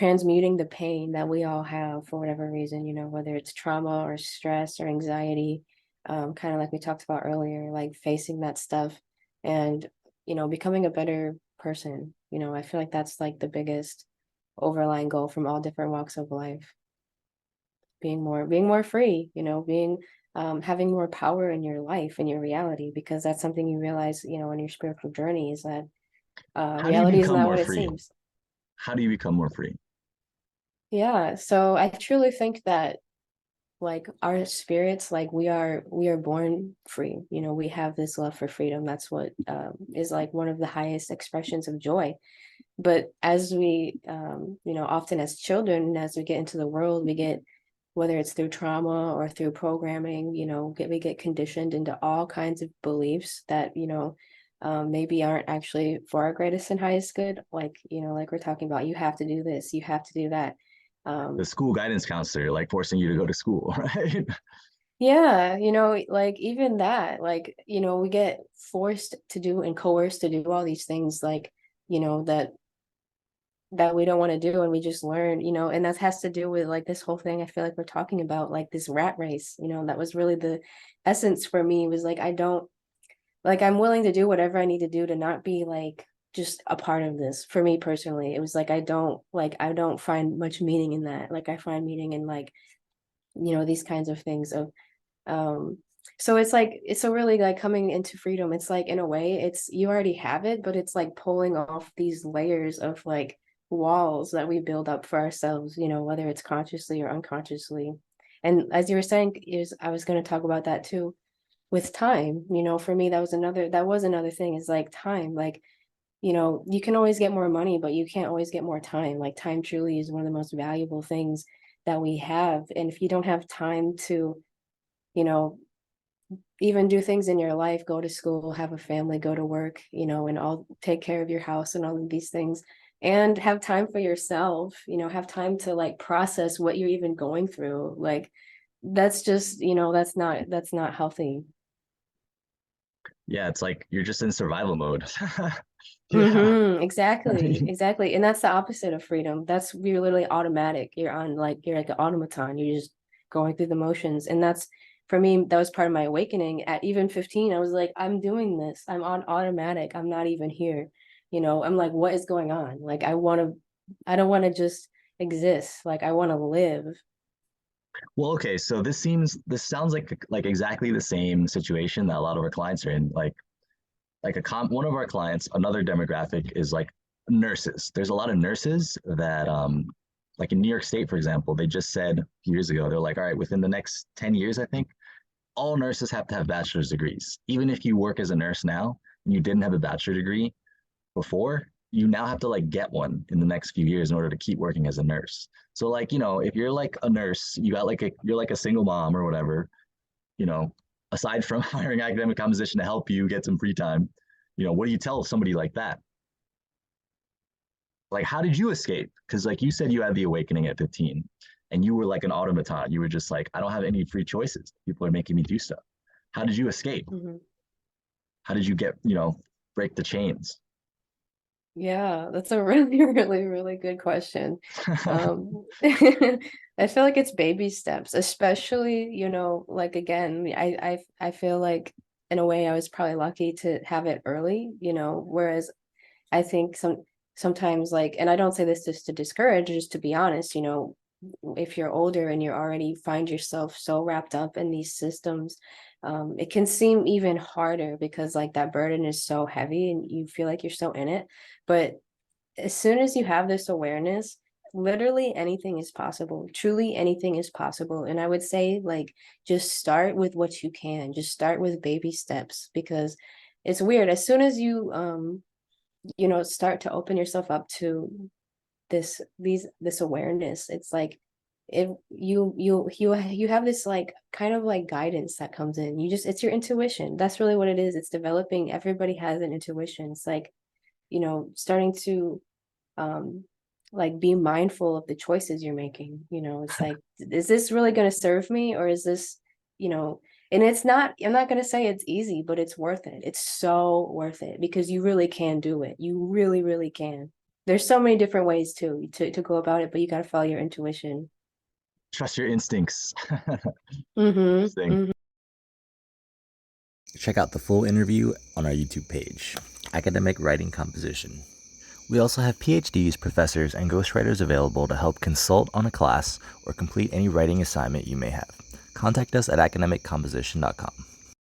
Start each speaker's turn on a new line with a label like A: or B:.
A: transmuting the pain that we all have for whatever reason, whether it's trauma or stress or anxiety, kind of like we talked about earlier, like facing that stuff and, becoming a better person. I feel like that's like the biggest overlying goal from all different walks of life. Being more free, being having more power in your life and your reality, because that's something you realize, in your spiritual journey is that
B: How do you
A: reality is
B: become
A: not
B: more
A: what it
B: free?
A: seems.
B: How do you become more free?
A: Yeah, so I truly think that like our spirits, like we are born free. We have this love for freedom. That's what is like one of the highest expressions of joy. But as we often as children, as we get into the world, we get, whether it's through trauma or through programming, we get conditioned into all kinds of beliefs that maybe aren't actually for our greatest and highest good, like like we're talking about, you have to do this, you have to do that.
B: The
A: um
B: school guidance counselor, like forcing you to go to school, right?
A: Yeah, like even that, like, we get forced to do and coerced to do all these things, like, that we don't want to do, and we just learn, and that has to do with like this whole thing I feel like we're talking about, like this rat race, that was really the essence for me, was like I don't, like I'm willing to do whatever I need to do to not be like just a part of this. For me personally, it was like I don't find much meaning in that. Like I find meaning in like, these kinds of things of um, so it's like, it's so really like coming into freedom. It's like in a way, it's, you already have it, but it's like pulling off these layers of like walls that we build up for ourselves, whether it's consciously or unconsciously. And as you were saying, is I was going to talk about that too with time. For me, that was another thing, is like time. Like, you can always get more money, but you can't always get more time. Like time truly is one of the most valuable things that we have. And if you don't have time to, you know, even do things in your life, go to school, have a family, go to work, and all, take care of your house and all of these things, and have time for yourself, have time to like process what you're even going through. Like that's just, that's not healthy.
B: Yeah, it's like you're just in survival mode. Yeah. I
A: Exactly,
B: mean,
A: exactly. And that's the opposite of freedom. That's, you're literally automatic. You're like an automaton. You're just going through the motions. And that's, for me, that was part of my awakening. At even 15, I was like, I'm doing this. I'm on automatic. I'm not even here. I'm like, what is going on? Like I don't want to just exist. Like I want to live.
B: well, okay, so this sounds like exactly the same situation that a lot of our clients are in. One of our clients, another demographic is like nurses. There's a lot of nurses that like in New York State, for example, they just said years ago, they're like, all right, within the next 10 years, I think, all nurses have to have bachelor's degrees. Even if you work as a nurse now and you didn't have a bachelor degree before, you now have to like get one in the next few years in order to keep working as a nurse. So like, if you're like a nurse, you're like a single mom or whatever, you know, aside from hiring academic composition to help you get some free time, what do you tell somebody like that? Like, how did you escape? Because like you said, you had the awakening at 15 and you were like an automaton. You were just like, I don't have any free choices. People are making me do stuff. How did you escape?
A: Mhm.
B: How did you get, break the chains?
A: Yeah, that's a really, really, really good question. I feel like it's baby steps, especially, like again, I feel like in a way I was probably lucky to have it early, whereas I think sometimes like, and I don't say this just to discourage, just to be honest, if you're older and you already find yourself so wrapped up in these systems, it can seem even harder because like that burden is so heavy and you feel like you're so in it. But as soon as you have this awareness, literally anything is possible. Truly anything is possible. And I would say like just start with what you can. Just start with baby steps, because it's weird. As soon as you start to open yourself up to this awareness, it's like if you have this like kind of like guidance that comes in. It's your intuition. That's really what it is. It's developing. Everybody has an intuition. It's like, starting to um like be mindful of the choices you're making. It's like, is this really going to serve me, or is this, you know and it's not, I'm not going to say it's easy, but it's worth it. It's so worth it, because you really can do it. You really, really can. there's so many different ways to go about it, but you got to follow your intuition.
B: Trust your instincts.
A: Mm-hmm.
B: Thing.
A: Mm-hmm.
C: Check out the full interview on our YouTube page, Academic Writing Composition. We also have PhDs, professors, and ghostwriters available to help consult on a class or complete any writing assignment you may have. Contact us at academiccomposition.com.